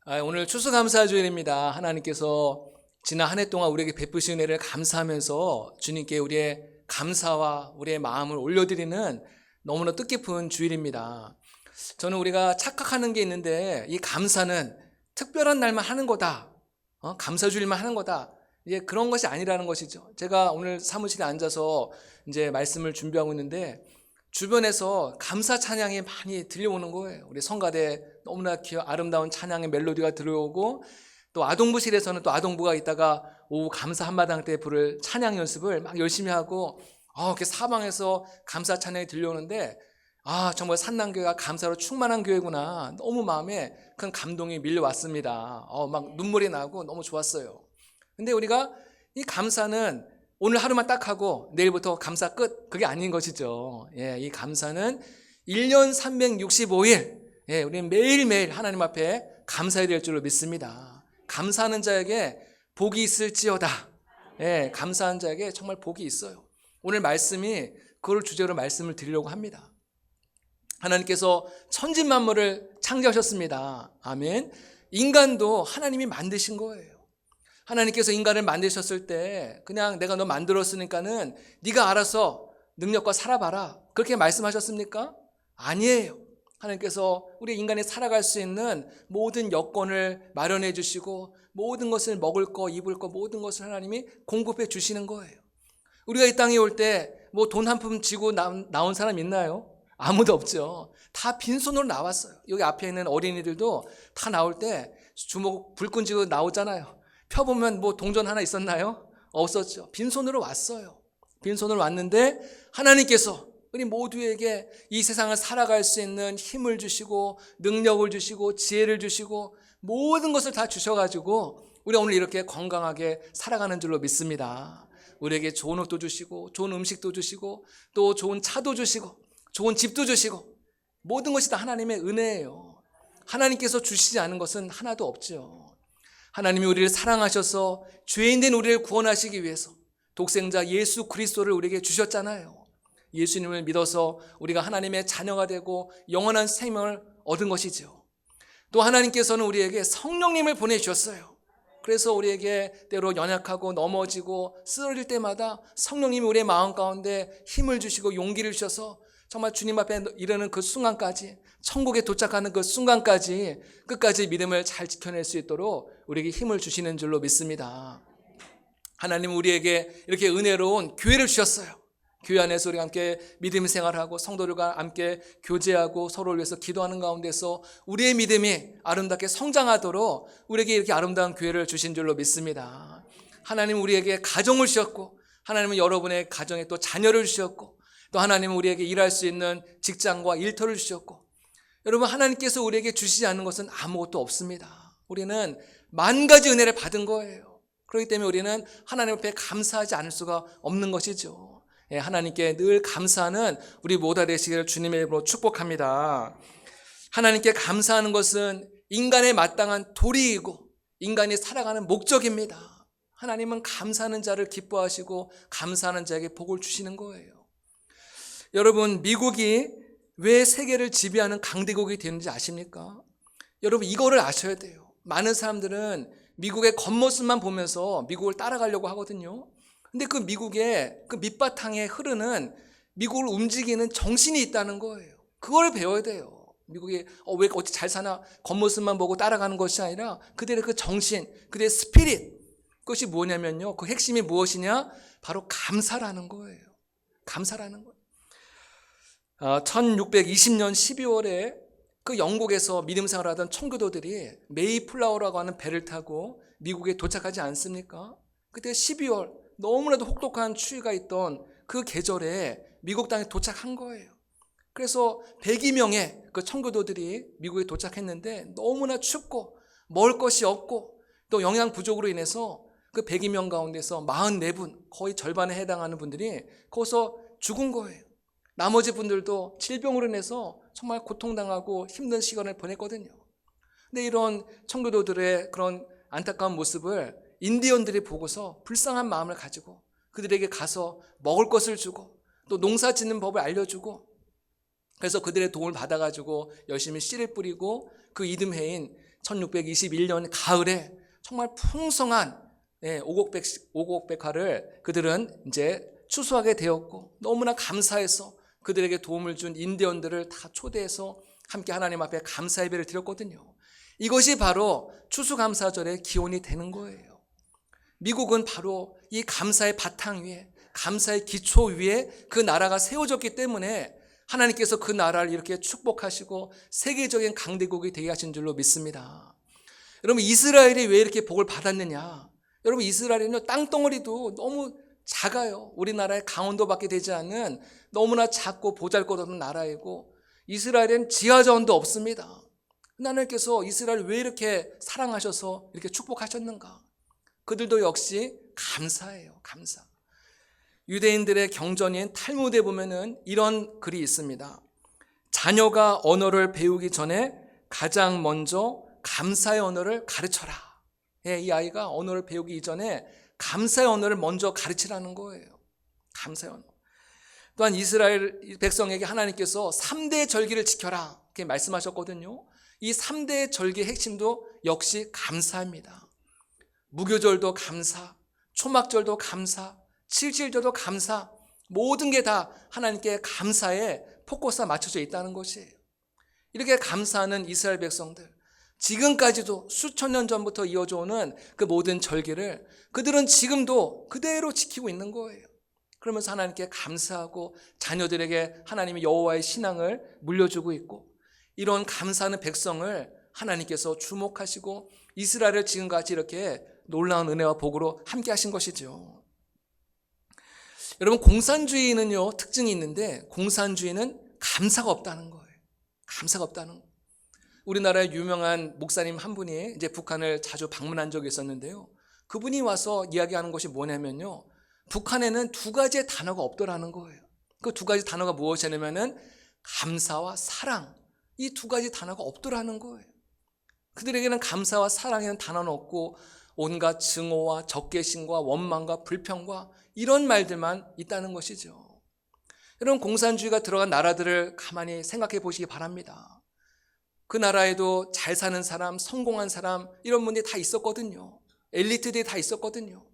오늘 추수감사주일입니다. 하나님께서 지난 한 해 동안 우리에게 베푸신 은혜를 감사하면서 주님께 우리의 감사와 우리의 마음을 올려드리는 너무나 뜻깊은 주일입니다. 저는 우리가 착각하는 게 있는데 이 감사는 특별한 날만 하는 거다. 감사주일만 하는 거다. 이제 그런 것이 아니라는 것이죠. 제가 오늘 사무실에 앉아서 이제 말씀을 준비하고 있는데 주변에서 감사 찬양이 많이 들려오는 거예요. 우리 성가대 너무나 아름다운 찬양의 멜로디가 들어오고, 또 아동부실에서는 또 아동부가 있다가 오후 감사 한마당 때 부를 찬양 연습을 막 열심히 하고, 이렇게 사방에서 감사 찬양이 들려오는데, 정말 산남교회가 감사로 충만한 교회구나. 너무 마음에 큰 감동이 밀려왔습니다. 막 눈물이 나고 너무 좋았어요. 근데 우리가 이 감사는 오늘 하루만 딱 하고 내일부터 감사 끝, 그게 아닌 것이죠. 이 감사는 1년 365일 우리는 매일매일 하나님 앞에 감사해야 될 줄로 믿습니다. 감사하는 자에게 복이 있을지어다. 감사하는 자에게 정말 복이 있어요. 오늘 말씀이 그걸 주제로 말씀을 드리려고 합니다. 하나님께서 천지만물을 창조하셨습니다. 아멘. 인간도 하나님이 만드신 거예요. 하나님께서 인간을 만드셨을 때 그냥 내가 너 만들었으니까는 네가 알아서 능력과 살아봐라, 그렇게 말씀하셨습니까? 아니에요. 하나님께서 우리 인간이 살아갈 수 있는 모든 여건을 마련해 주시고, 모든 것을 먹을 거, 입을 거, 모든 것을 하나님이 공급해 주시는 거예요. 우리가 이 땅에 올 때 뭐 돈 한 푼 쥐고 나온 사람 있나요? 아무도 없죠. 다 빈손으로 나왔어요. 여기 앞에 있는 어린이들도 다 나올 때 주먹 불끈 쥐고 나오잖아요. 펴보면 뭐 동전 하나 있었나요? 없었죠. 빈손으로 왔어요. 빈손으로 왔는데 하나님께서 우리 모두에게 이 세상을 살아갈 수 있는 힘을 주시고, 능력을 주시고, 지혜를 주시고, 모든 것을 다 주셔가지고 우리가 오늘 이렇게 건강하게 살아가는 줄로 믿습니다. 우리에게 좋은 옷도 주시고, 좋은 음식도 주시고, 또 좋은 차도 주시고, 좋은 집도 주시고, 모든 것이 다 하나님의 은혜예요. 하나님께서 주시지 않은 것은 하나도 없죠. 하나님이 우리를 사랑하셔서 죄인된 우리를 구원하시기 위해서 독생자 예수 그리스도를 우리에게 주셨잖아요. 예수님을 믿어서 우리가 하나님의 자녀가 되고 영원한 생명을 얻은 것이죠. 또 하나님께서는 우리에게 성령님을 보내주셨어요. 그래서 우리에게 때로 연약하고 넘어지고 쓰러질 때마다 성령님이 우리의 마음 가운데 힘을 주시고 용기를 주셔서 정말 주님 앞에 이르는 그 순간까지, 천국에 도착하는 그 순간까지 끝까지 믿음을 잘 지켜낼 수 있도록 우리에게 힘을 주시는 줄로 믿습니다. 하나님은 우리에게 이렇게 은혜로운 교회를 주셨어요. 교회 안에서 우리가 함께 믿음 생활하고 성도들과 함께 교제하고 서로를 위해서 기도하는 가운데서 우리의 믿음이 아름답게 성장하도록 우리에게 이렇게 아름다운 교회를 주신 줄로 믿습니다. 하나님은 우리에게 가정을 주셨고, 하나님은 여러분의 가정에 또 자녀를 주셨고, 또 하나님은 우리에게 일할 수 있는 직장과 일터를 주셨고, 여러분, 하나님께서 우리에게 주시지 않는 것은 아무것도 없습니다. 우리는 만 가지 은혜를 받은 거예요. 그렇기 때문에 우리는 하나님 앞에 감사하지 않을 수가 없는 것이죠. 하나님께 늘 감사하는 우리 모두가 되시기를 주님의 이름으로 축복합니다. 하나님께 감사하는 것은 인간의 마땅한 도리이고 인간이 살아가는 목적입니다. 하나님은 감사하는 자를 기뻐하시고 감사하는 자에게 복을 주시는 거예요. 여러분, 미국이 왜 세계를 지배하는 강대국이 되는지 아십니까? 여러분, 이거를 아셔야 돼요. 많은 사람들은 미국의 겉모습만 보면서 미국을 따라가려고 하거든요. 근데 그 미국의 그 밑바탕에 흐르는 미국을 움직이는 정신이 있다는 거예요. 그걸 배워야 돼요. 미국이 왜 어찌 잘 사나 겉모습만 보고 따라가는 것이 아니라 그들의 그 정신, 그들의 스피릿, 그것이 뭐냐면요, 그 핵심이 무엇이냐? 바로 감사라는 거예요. 감사라는 거예요. 1620년 12월에 그 영국에서 믿음 생활하던 청교도들이 메이플라워라고 하는 배를 타고 미국에 도착하지 않습니까? 그때 12월 너무나도 혹독한 추위가 있던 그 계절에 미국 땅에 도착한 거예요. 그래서 102명의 그 청교도들이 미국에 도착했는데 너무나 춥고 먹을 것이 없고 또 영양 부족으로 인해서 그 102명 가운데서 44분, 거의 절반에 해당하는 분들이 거기서 죽은 거예요. 나머지 분들도 질병으로 인해서 정말 고통당하고 힘든 시간을 보냈거든요. 근데 이런 청교도들의 그런 안타까운 모습을 인디언들이 보고서 불쌍한 마음을 가지고 그들에게 가서 먹을 것을 주고 또 농사 짓는 법을 알려주고, 그래서 그들의 도움을 받아가지고 열심히 씨를 뿌리고 그 이듬해인 1621년 가을에 정말 풍성한 오곡백화를 그들은 이제 추수하게 되었고, 너무나 감사해서 그들에게 도움을 준 인디언들을 다 초대해서 함께 하나님 앞에 감사 예배를 드렸거든요. 이것이 바로 추수감사절의 기원이 되는 거예요. 미국은 바로 이 감사의 바탕 위에, 감사의 기초 위에 그 나라가 세워졌기 때문에 하나님께서 그 나라를 이렇게 축복하시고 세계적인 강대국이 되게 하신 줄로 믿습니다. 여러분, 이스라엘이 왜 이렇게 복을 받았느냐? 여러분, 이스라엘은요, 땅덩어리도 너무 작아요. 우리나라의 강원도밖에 되지 않는 너무나 작고 보잘것없는 나라이고, 이스라엘엔 지하자원도 없습니다. 하나님께서 이스라엘 왜 이렇게 사랑하셔서 이렇게 축복하셨는가? 그들도 역시 감사예요. 감사. 유대인들의 경전인 탈무드에 보면은 이런 글이 있습니다. 자녀가 언어를 배우기 전에 가장 먼저 감사의 언어를 가르쳐라. 이 아이가 언어를 배우기 이전에 감사의 언어를 먼저 가르치라는 거예요. 감사의 언어. 또한 이스라엘 백성에게 하나님께서 3대 절기를 지켜라 이렇게 말씀하셨거든요. 이 3대 절기의 핵심도 역시 감사입니다. 무교절도 감사, 초막절도 감사, 칠칠절도 감사, 모든 게 다 하나님께 감사에 포커스가 맞춰져 있다는 것이에요. 이렇게 감사하는 이스라엘 백성들, 지금까지도 수천 년 전부터 이어져 오는 그 모든 절기를 그들은 지금도 그대로 지키고 있는 거예요. 그러면서 하나님께 감사하고 자녀들에게 하나님의 여호와의 신앙을 물려주고 있고, 이런 감사하는 백성을 하나님께서 주목하시고 이스라엘을 지금까지 이렇게 놀라운 은혜와 복으로 함께 하신 것이죠. 여러분, 공산주의는요, 특징이 있는데, 공산주의는 감사가 없다는 거예요. 감사가 없다는 거예요. 우리나라의 유명한 목사님 한 분이 이제 북한을 자주 방문한 적이 있었는데요. 그분이 와서 이야기하는 것이 뭐냐면요, 북한에는 두 가지의 단어가 없더라는 거예요. 그 두 가지 단어가 무엇이냐면은 감사와 사랑, 이 두 가지 단어가 없더라는 거예요. 그들에게는 감사와 사랑이라는 단어는 없고 온갖 증오와 적개심과 원망과 불평과 이런 말들만 있다는 것이죠. 여러분, 공산주의가 들어간 나라들을 가만히 생각해 보시기 바랍니다. 그 나라에도 잘 사는 사람, 성공한 사람, 이런 분들이 다 있었거든요. 엘리트들이 다 있었거든요.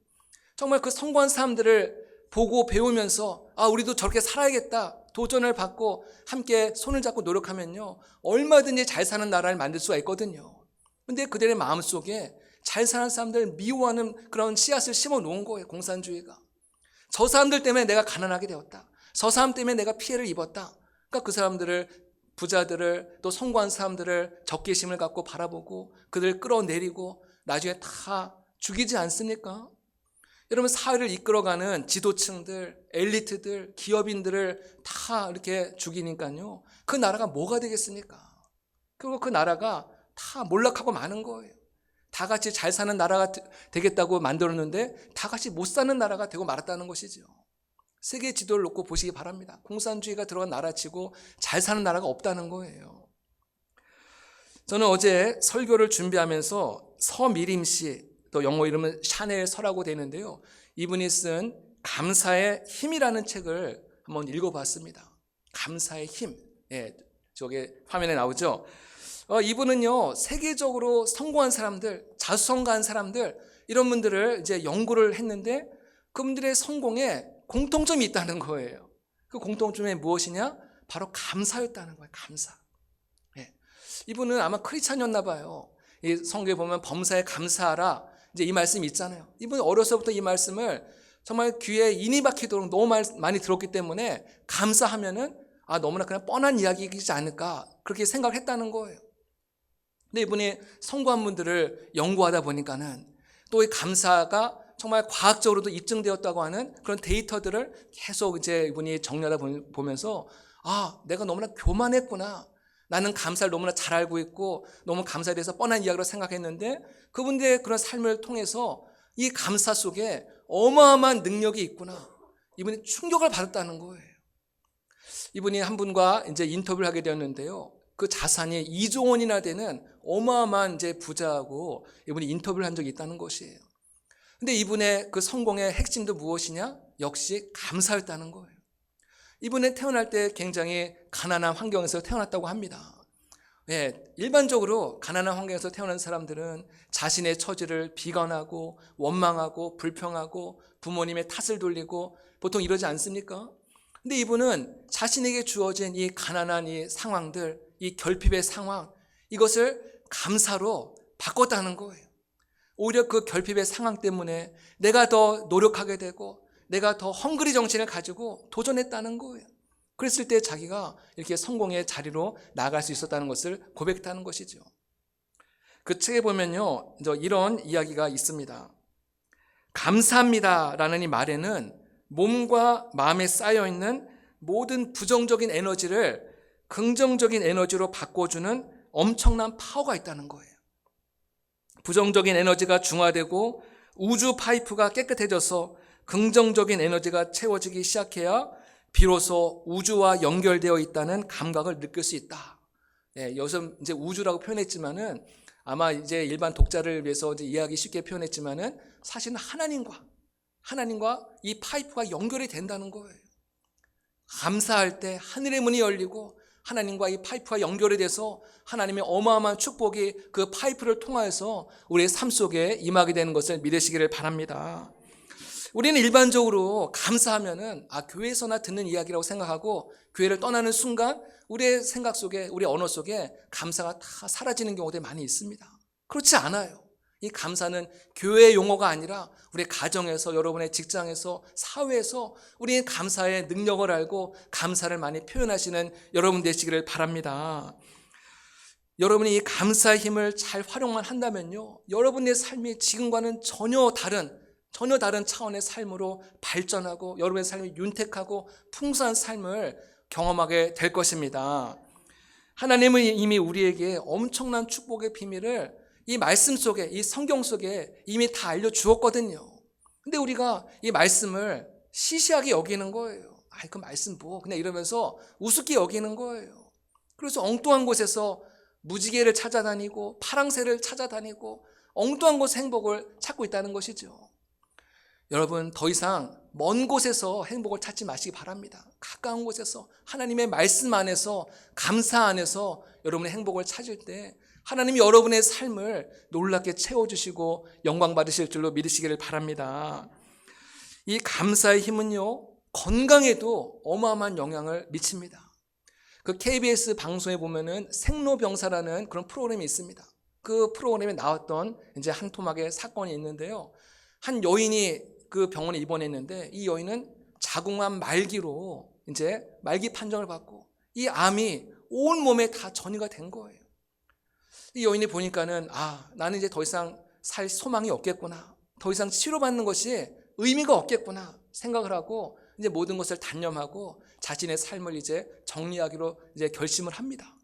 정말 그 성공한 사람들을 보고 배우면서 우리도 저렇게 살아야겠다 도전을 받고 함께 손을 잡고 노력하면요, 얼마든지 잘 사는 나라를 만들 수가 있거든요. 근데 그들의 마음속에 잘 사는 사람들을 미워하는 그런 씨앗을 심어 놓은 거예요. 공산주의가. 저 사람들 때문에 내가 가난하게 되었다, 저 사람 때문에 내가 피해를 입었다. 그러니까 그 사람들을, 부자들을, 또 성공한 사람들을 적개심을 갖고 바라보고 그들을 끌어내리고 나중에 다 죽이지 않습니까? 여러분, 사회를 이끌어가는 지도층들, 엘리트들, 기업인들을 다 이렇게 죽이니까요, 그 나라가 뭐가 되겠습니까? 그리고 그 나라가 다 몰락하고 마는 거예요. 다 같이 잘 사는 나라가 되겠다고 만들었는데 다 같이 못 사는 나라가 되고 말았다는 것이죠. 세계 지도를 놓고 보시기 바랍니다. 공산주의가 들어간 나라치고 잘 사는 나라가 없다는 거예요. 저는 어제 설교를 준비하면서 서미림 씨, 또 영어 이름은 샤넬 서라고 되는데요, 이분이 쓴 감사의 힘이라는 책을 한번 읽어봤습니다. 감사의 힘. 저게 화면에 나오죠. 이분은요, 세계적으로 성공한 사람들, 자수성가한 사람들, 이런 분들을 이제 연구를 했는데 그분들의 성공에 공통점이 있다는 거예요. 그 공통점이 무엇이냐? 바로 감사였다는 거예요. 감사. 이분은 아마 크리스찬이었나 봐요. 이 성경에 보면 범사에 감사하라, 이제 이 말씀이 있잖아요. 이분은 어려서부터 이 말씀을 정말 귀에 인이 박히도록 너무 많이 들었기 때문에 감사하면은 너무나 그냥 뻔한 이야기이지 않을까, 그렇게 생각을 했다는 거예요. 근데 이분이 성공한 분들을 연구하다 보니까는 또 이 감사가 정말 과학적으로도 입증되었다고 하는 그런 데이터들을 계속 이제 이분이 정리하다 보면서 내가 너무나 교만했구나. 나는 감사를 너무나 잘 알고 있고 너무 감사에 대해서 뻔한 이야기로 생각했는데 그분들의 그런 삶을 통해서 이 감사 속에 어마어마한 능력이 있구나. 이분이 충격을 받았다는 거예요. 이분이 한 분과 이제 인터뷰를 하게 되었는데요, 그 자산이 2조 원이나 되는 어마어마한 이제 부자하고 이분이 인터뷰를 한 적이 있다는 것이에요. 근데 이분의 그 성공의 핵심도 무엇이냐? 역시 감사였다는 거예요. 이분은 태어날 때 굉장히 가난한 환경에서 태어났다고 합니다. 일반적으로 가난한 환경에서 태어난 사람들은 자신의 처지를 비관하고 원망하고 불평하고 부모님의 탓을 돌리고 보통 이러지 않습니까? 근데 이분은 자신에게 주어진 이 가난한 이 상황들, 이 결핍의 상황, 이것을 감사로 바꿨다는 거예요. 오히려 그 결핍의 상황 때문에 내가 더 노력하게 되고 내가 더 헝그리 정신을 가지고 도전했다는 거예요. 그랬을 때 자기가 이렇게 성공의 자리로 나아갈 수 있었다는 것을 고백했다는 것이죠. 그 책에 보면요, 이런 이야기가 있습니다. 감사합니다라는 이 말에는 몸과 마음에 쌓여있는 모든 부정적인 에너지를 긍정적인 에너지로 바꿔주는 엄청난 파워가 있다는 거예요. 부정적인 에너지가 중화되고 우주 파이프가 깨끗해져서 긍정적인 에너지가 채워지기 시작해야 비로소 우주와 연결되어 있다는 감각을 느낄 수 있다. 여기서 이제 우주라고 표현했지만은 아마 이제 일반 독자를 위해서 이제 이해하기 쉽게 표현했지만은 사실은 하나님과 이 파이프가 연결이 된다는 거예요. 감사할 때 하늘의 문이 열리고 하나님과 이 파이프가 연결이 돼서 하나님의 어마어마한 축복이 그 파이프를 통하여서 우리의 삶 속에 임하게 되는 것을 믿으시기를 바랍니다. 우리는 일반적으로 감사하면은 교회에서나 듣는 이야기라고 생각하고 교회를 떠나는 순간 우리의 생각 속에, 우리 언어 속에 감사가 다 사라지는 경우들이 많이 있습니다. 그렇지 않아요. 이 감사는 교회의 용어가 아니라 우리 가정에서, 여러분의 직장에서, 사회에서 우리의 감사의 능력을 알고 감사를 많이 표현하시는 여러분 되시기를 바랍니다. 여러분이 이 감사의 힘을 잘 활용만 한다면요, 여러분의 삶이 지금과는 전혀 다른 차원의 삶으로 발전하고 여러분의 삶이 윤택하고 풍성한 삶을 경험하게 될 것입니다. 하나님은 이미 우리에게 엄청난 축복의 비밀을 이 말씀 속에, 이 성경 속에 이미 다 알려주었거든요. 근데 우리가 이 말씀을 시시하게 여기는 거예요. 그 말씀 그냥 이러면서 우습게 여기는 거예요. 그래서 엉뚱한 곳에서 무지개를 찾아다니고 파랑새를 찾아다니고 엉뚱한 곳에 행복을 찾고 있다는 것이죠. 여러분, 더 이상 먼 곳에서 행복을 찾지 마시기 바랍니다. 가까운 곳에서 하나님의 말씀 안에서, 감사 안에서 여러분의 행복을 찾을 때 하나님이 여러분의 삶을 놀랍게 채워주시고 영광 받으실 줄로 믿으시기를 바랍니다. 이 감사의 힘은요, 건강에도 어마어마한 영향을 미칩니다. 그 KBS 방송에 보면은 생로병사라는 그런 프로그램이 있습니다. 그 프로그램에 나왔던 이제 한 토막의 사건이 있는데요. 한 여인이 그 병원에 입원했는데 이 여인은 자궁암 말기로 이제 말기 판정을 받고 이 암이 온 몸에 다 전이가 된 거예요. 이 여인이 보니까는 나는 이제 더 이상 살 소망이 없겠구나. 더 이상 치료받는 것이 의미가 없겠구나 생각을 하고 이제 모든 것을 단념하고 자신의 삶을 이제 정리하기로 이제 결심을 합니다.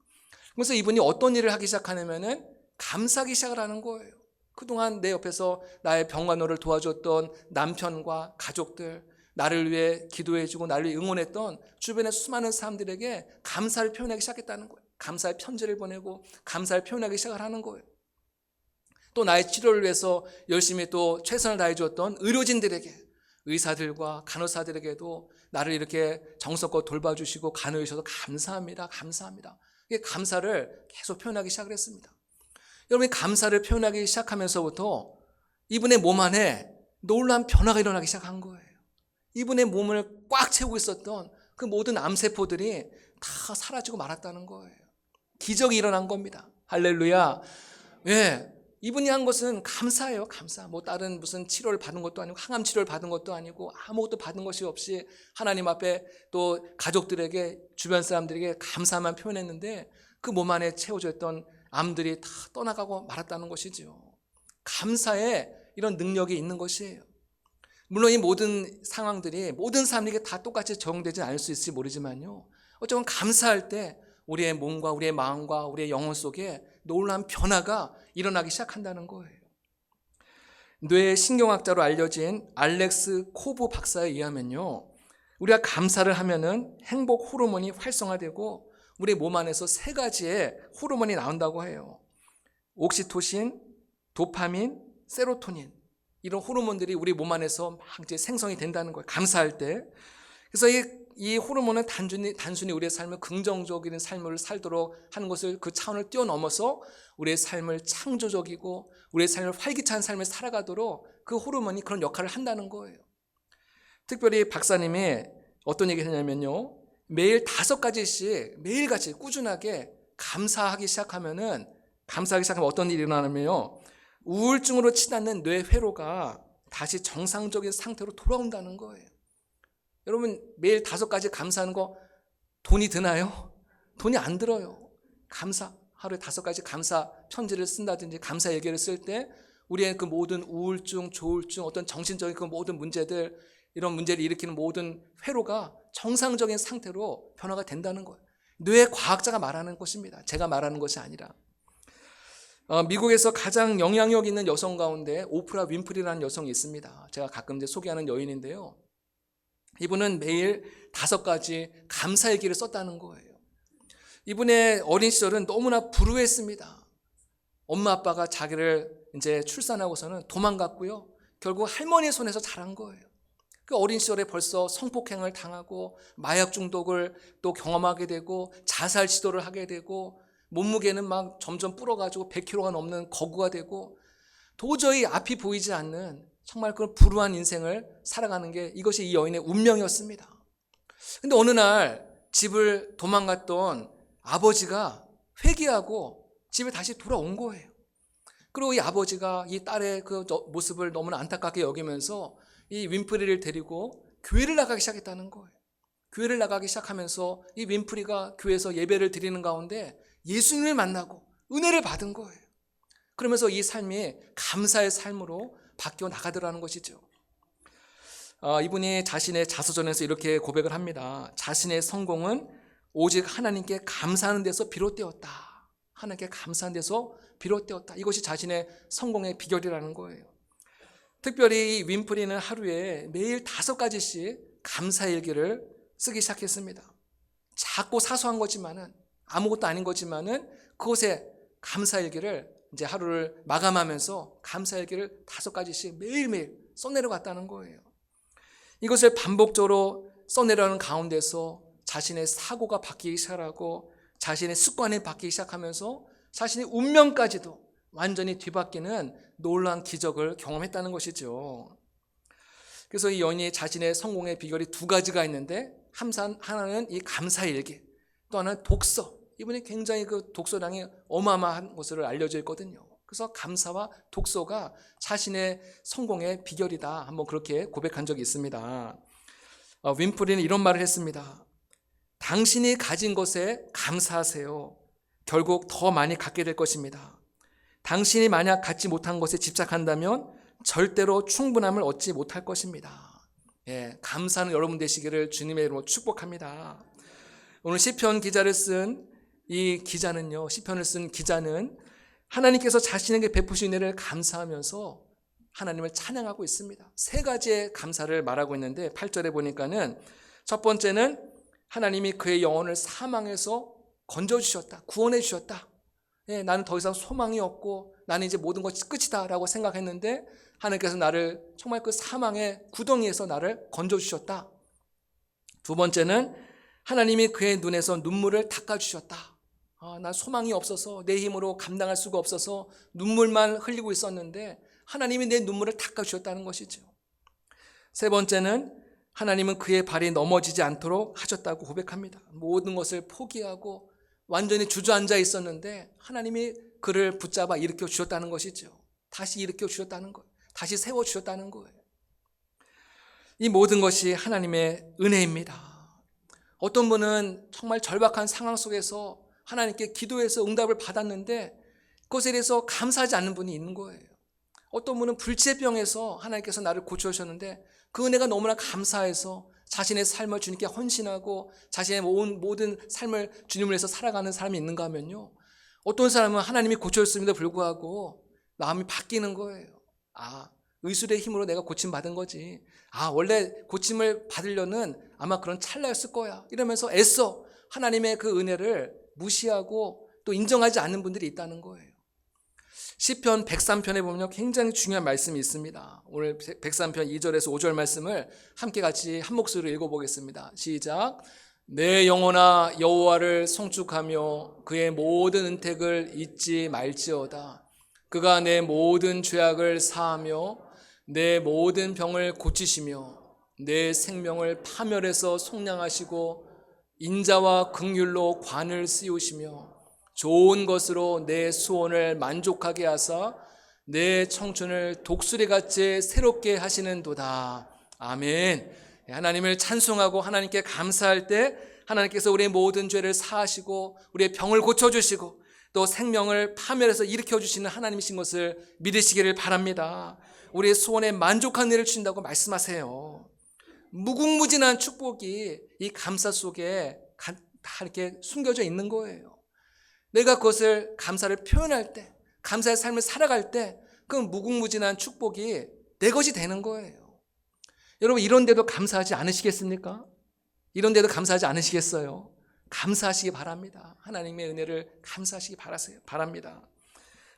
그래서 이분이 어떤 일을 하기 시작하냐면은 감사하기 시작을 하는 거예요. 그동안 내 옆에서 나의 병간호를 도와줬던 남편과 가족들, 나를 위해 기도해주고 나를 위해 응원했던 주변의 수많은 사람들에게 감사를 표현하기 시작했다는 거예요. 감사의 편지를 보내고 감사를 표현하기 시작을 하는 거예요. 또 나의 치료를 위해서 열심히 또 최선을 다해주었던 의료진들에게, 의사들과 간호사들에게도 나를 이렇게 정성껏 돌봐주시고 간호해 주셔서 감사합니다. 감사합니다. 이게 감사를 계속 표현하기 시작을 했습니다. 여러분이 감사를 표현하기 시작하면서부터 이분의 몸 안에 놀라운 변화가 일어나기 시작한 거예요. 이분의 몸을 꽉 채우고 있었던 그 모든 암세포들이 다 사라지고 말았다는 거예요. 기적이 일어난 겁니다. 할렐루야. 이분이 한 것은 감사예요. 감사. 다른 무슨 치료를 받은 것도 아니고 항암 치료를 받은 것도 아니고 아무것도 받은 것이 없이 하나님 앞에 또 가족들에게, 주변 사람들에게 감사만 표현했는데 그 몸 안에 채워져 있던 암들이 다 떠나가고 말았다는 것이죠. 감사에 이런 능력이 있는 것이에요. 물론 이 모든 상황들이 모든 사람에게 다 똑같이 적용되지 않을 수 있을지 모르지만요, 어쩌면 감사할 때 우리의 몸과 우리의 마음과 우리의 영혼 속에 놀라운 변화가 일어나기 시작한다는 거예요. 뇌 신경학자로 알려진 알렉스 코브 박사에 의하면요, 우리가 감사를 하면은 행복 호르몬이 활성화되고 우리 몸 안에서 3가지의 호르몬이 나온다고 해요. 옥시토신, 도파민, 세로토닌. 이런 호르몬들이 우리 몸 안에서 막 이제 생성이 된다는 거예요. 감사할 때. 그래서 이 이 호르몬은 단순히 우리의 삶을 긍정적인 삶을 살도록 하는 것을 그 차원을 뛰어넘어서 우리의 삶을 창조적이고 우리의 삶을 활기찬 삶을 살아가도록 그 호르몬이 그런 역할을 한다는 거예요. 특별히 박사님이 어떤 얘기를 했냐면요. 매일 5가지씩 매일같이 꾸준하게 감사하기 시작하면 어떤 일이 일어나냐면요. 우울증으로 치닫는 뇌 회로가 다시 정상적인 상태로 돌아온다는 거예요. 여러분 매일 5가지 감사하는 거 돈이 드나요? 돈이 안 들어요. 하루에 5가지 감사 편지를 쓴다든지 감사 얘기를 쓸 때 우리의 그 모든 우울증, 조울증, 어떤 정신적인 그 모든 문제들, 이런 문제를 일으키는 모든 회로가 정상적인 상태로 변화가 된다는 거예요. 뇌 과학자가 말하는 것입니다. 제가 말하는 것이 아니라. 미국에서 가장 영향력 있는 여성 가운데 오프라 윈프리라는 여성이 있습니다. 제가 가끔 이제 소개하는 여인인데요. 이분은 매일 5가지 감사 일기를 썼다는 거예요. 이분의 어린 시절은 너무나 불우했습니다. 엄마 아빠가 자기를 이제 출산하고서는 도망갔고요. 결국 할머니의 손에서 자란 거예요. 그 어린 시절에 벌써 성폭행을 당하고 마약 중독을 또 경험하게 되고 자살 시도를 하게 되고 몸무게는 막 점점 불어가지고 100kg가 넘는 거구가 되고 도저히 앞이 보이지 않는 정말 그런 불우한 인생을 살아가는 게 이것이 이 여인의 운명이었습니다. 근데 어느 날 집을 도망갔던 아버지가 회개하고 집에 다시 돌아온 거예요. 그리고 이 아버지가 이 딸의 그 모습을 너무나 안타깝게 여기면서 이 윈프리를 데리고 교회를 나가기 시작했다는 거예요. 교회를 나가기 시작하면서 이 윈프리가 교회에서 예배를 드리는 가운데 예수님을 만나고 은혜를 받은 거예요. 그러면서 이 삶이 감사의 삶으로 바뀌어 나가더라는 것이죠. 이분이 자신의 자서전에서 이렇게 고백을 합니다. 자신의 성공은 오직 하나님께 감사하는 데서 비롯되었다. 하나님께 감사하는 데서 비롯되었다. 이것이 자신의 성공의 비결이라는 거예요. 특별히 이 윈프리는 하루에 매일 5가지씩 감사일기를 쓰기 시작했습니다. 작고 사소한 거지만은 아무것도 아닌 거지만은 그곳에 감사일기를 이제 하루를 마감하면서 감사일기를 5가지씩 매일매일 써내려갔다는 거예요. 이것을 반복적으로 써내려가는 가운데서 자신의 사고가 바뀌기 시작하고 자신의 습관이 바뀌기 시작하면서 자신의 운명까지도 완전히 뒤바뀌는 놀라운 기적을 경험했다는 것이죠. 그래서 이 여인이 자신의 성공의 비결이 2가지가 있는데 하나는 이 감사일기, 또 하나는 독서. 이분이 굉장히 그 독서량이 어마어마한 것으로 알려져 있거든요. 그래서 감사와 독서가 자신의 성공의 비결이다. 한번 그렇게 고백한 적이 있습니다. 윈프리는 이런 말을 했습니다. 당신이 가진 것에 감사하세요. 결국 더 많이 갖게 될 것입니다. 당신이 만약 갖지 못한 것에 집착한다면 절대로 충분함을 얻지 못할 것입니다. 감사하는 여러분 되시기를 주님의 이름으로 축복합니다. 오늘 시편 기자를 쓴 이 기자는요, 시편을 쓴 기자는 하나님께서 자신에게 베푸신 은혜를 감사하면서 하나님을 찬양하고 있습니다. 3가지의 감사를 말하고 있는데 8절에 보니까는 첫 번째는 하나님이 그의 영혼을 사망에서 건져주셨다. 구원해 주셨다. 나는 더 이상 소망이 없고 나는 이제 모든 것이 끝이다 라고 생각했는데 하나님께서 나를 정말 그 사망의 구덩이에서 나를 건져주셨다. 2번째는 하나님이 그의 눈에서 눈물을 닦아주셨다. 난 소망이 없어서 내 힘으로 감당할 수가 없어서 눈물만 흘리고 있었는데 하나님이 내 눈물을 닦아주셨다는 것이죠. 3번째는 하나님은 그의 발이 넘어지지 않도록 하셨다고 고백합니다. 모든 것을 포기하고 완전히 주저앉아 있었는데 하나님이 그를 붙잡아 일으켜 주셨다는 것이죠. 다시 일으켜 주셨다는 거예요. 다시 세워 주셨다는 거예요. 이 모든 것이 하나님의 은혜입니다. 어떤 분은 정말 절박한 상황 속에서 하나님께 기도해서 응답을 받았는데 그것에 대해서 감사하지 않는 분이 있는 거예요. 어떤 분은 불치병에서 하나님께서 나를 고쳐주셨는데 그 은혜가 너무나 감사해서 자신의 삶을 주님께 헌신하고 자신의 모든 삶을 주님을 위해서 살아가는 사람이 있는가 하면요, 어떤 사람은 하나님이 고쳐줬음에도 불구하고 마음이 바뀌는 거예요. 의술의 힘으로 내가 고침받은 거지. 원래 고침을 받으려는 아마 그런 찰나였을 거야. 이러면서 애써 하나님의 그 은혜를 무시하고 또 인정하지 않는 분들이 있다는 거예요. 시편 103편에 보면 굉장히 중요한 말씀이 있습니다. 오늘 103편 2절에서 5절 말씀을 함께 같이 한 목소리로 읽어보겠습니다. 시작. 내 영혼아 여호와를 송축하며 그의 모든 은택을 잊지 말지어다. 그가 내 모든 죄악을 사하며 내 모든 병을 고치시며 내 생명을 파멸해서 속량하시고 인자와 긍휼로 관을 씌우시며 좋은 것으로 내 수원을 만족하게 하사 내 청춘을 독수리같이 새롭게 하시는도다. 아멘. 하나님을 찬송하고 하나님께 감사할 때 하나님께서 우리의 모든 죄를 사하시고 우리의 병을 고쳐주시고 또 생명을 파멸해서 일으켜주시는 하나님이신 것을 믿으시기를 바랍니다. 우리의 소원에 만족한 일을 주신다고 말씀하세요. 무궁무진한 축복이 이 감사 속에 다 이렇게 숨겨져 있는 거예요. 내가 그것을 감사를 표현할 때, 감사의 삶을 살아갈 때 그 무궁무진한 축복이 내 것이 되는 거예요. 여러분 이런데도 감사하지 않으시겠습니까? 이런데도 감사하지 않으시겠어요? 감사하시기 바랍니다. 하나님의 은혜를 감사하시기 바랍니다.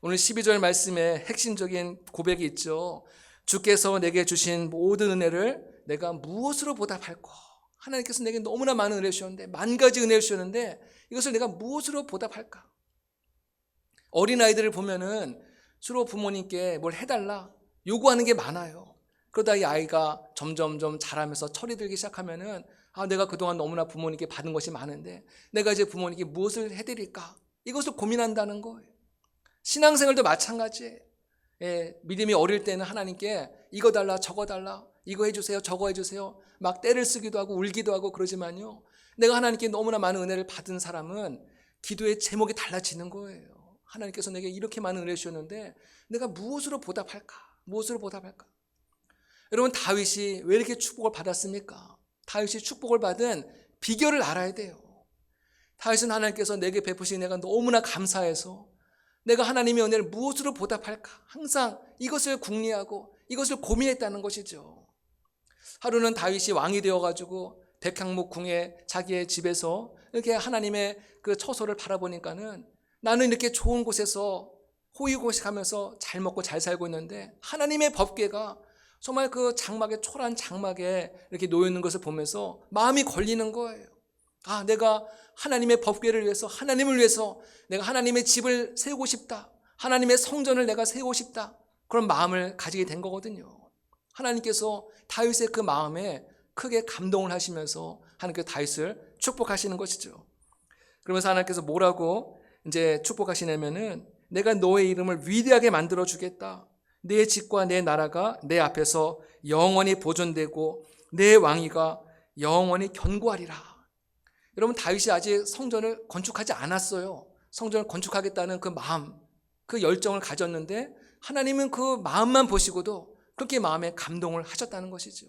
오늘 12절 말씀에 핵심적인 고백이 있죠. 주께서 내게 주신 모든 은혜를 내가 무엇으로 보답할꼬? 하나님께서 내게 너무나 많은 은혜를 주셨는데, 만 가지 은혜를 주셨는데 이것을 내가 무엇으로 보답할까? 어린아이들을 보면은 주로 부모님께 뭘 해달라 요구하는 게 많아요. 그러다 이 아이가 점점점 자라면서 철이 들기 시작하면은 내가 그동안 너무나 부모님께 받은 것이 많은데 내가 이제 부모님께 무엇을 해드릴까? 이것을 고민한다는 거예요. 신앙생활도 마찬가지예요. 믿음이 어릴 때는 하나님께 이거 달라 저거 달라 이거 해주세요 저거 해주세요 막 떼를 쓰기도 하고 울기도 하고 그러지만요, 내가 하나님께 너무나 많은 은혜를 받은 사람은 기도의 제목이 달라지는 거예요. 하나님께서 내게 이렇게 많은 은혜를 주셨는데 내가 무엇으로 보답할까? 무엇으로 보답할까? 여러분 다윗이 왜 이렇게 축복을 받았습니까? 다윗이 축복을 받은 비결을 알아야 돼요. 다윗은 하나님께서 내게 베푸신 내가 너무나 감사해서 내가 하나님의 은혜를 무엇으로 보답할까? 항상 이것을 궁리하고 이것을 고민했다는 것이죠. 하루는 다윗이 왕이 되어가지고 백향목 궁에 자기의 집에서 이렇게 하나님의 그 처소를 바라보니까는 나는 이렇게 좋은 곳에서 호의호식하면서 잘 먹고 잘 살고 있는데 하나님의 법궤가 정말 그 장막에 초라한 장막에 이렇게 놓여 있는 것을 보면서 마음이 걸리는 거예요. 내가 하나님의 법궤를 위해서 하나님을 위해서 내가 하나님의 집을 세우고 싶다. 하나님의 성전을 내가 세우고 싶다. 그런 마음을 가지게 된 거거든요. 하나님께서 다윗의 그 마음에 크게 감동을 하시면서 하나님께서 다윗을 축복하시는 것이죠. 그러면서 하나님께서 뭐라고 이제 축복하시냐면은 내가 너의 이름을 위대하게 만들어 주겠다. 내 집과 내 나라가 내 앞에서 영원히 보존되고 내 왕위가 영원히 견고하리라. 여러분 다윗이 아직 성전을 건축하지 않았어요. 성전을 건축하겠다는 그 마음, 그 열정을 가졌는데 하나님은 그 마음만 보시고도 그렇게 마음에 감동을 하셨다는 것이죠.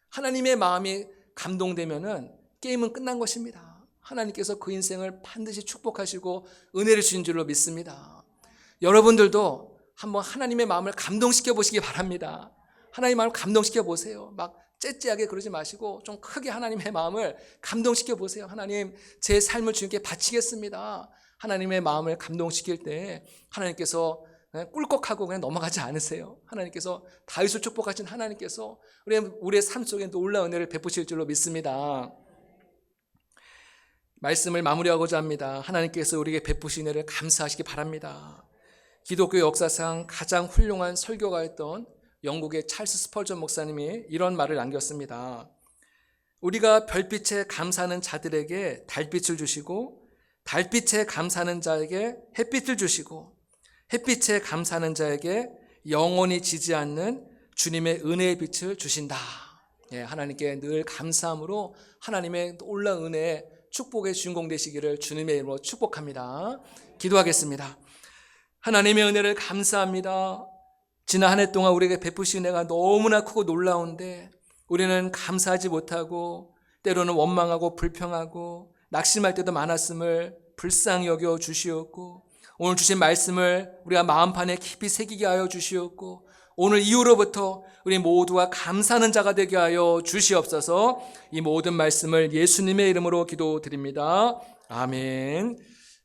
하나님의 마음이 감동되면은 게임은 끝난 것입니다. 하나님께서 그 인생을 반드시 축복하시고 은혜를 주신 줄로 믿습니다. 여러분들도 한번 하나님의 마음을 감동시켜 보시기 바랍니다. 하나님의 마음을 감동시켜 보세요. 막 째째하게 그러지 마시고 좀 크게 하나님의 마음을 감동시켜 보세요. 하나님, 제 삶을 주님께 바치겠습니다. 하나님의 마음을 감동시킬 때 하나님께서 그냥 꿀꺽하고 그냥 넘어가지 않으세요. 하나님께서 다윗을 축복하신 하나님께서 우리의 삶 속에 놀라운 은혜를 베푸실 줄로 믿습니다. 말씀을 마무리하고자 합니다. 하나님께서 우리에게 베푸신 은혜를 감사하시기 바랍니다. 기독교 역사상 가장 훌륭한 설교가였던 영국의 찰스 스펄전 목사님이 이런 말을 남겼습니다. 우리가 별빛에 감사하는 자들에게 달빛을 주시고 달빛에 감사하는 자에게 햇빛을 주시고 햇빛에 감사하는 자에게 영원히 지지 않는 주님의 은혜의 빛을 주신다. 하나님께 늘 감사함으로 하나님의 놀라운 은혜의 축복의 주인공 되시기를 주님의 이름으로 축복합니다. 기도하겠습니다. 하나님의 은혜를 감사합니다. 지난 한 해 동안 우리에게 베푸신 은혜가 너무나 크고 놀라운데 우리는 감사하지 못하고 때로는 원망하고 불평하고 낙심할 때도 많았음을 불쌍히 여겨 주시었고 오늘 주신 말씀을 우리가 마음판에 깊이 새기게 하여 주시었고 오늘 이후로부터 우리 모두가 감사하는 자가 되게 하여 주시옵소서. 이 모든 말씀을 예수님의 이름으로 기도드립니다. 아멘.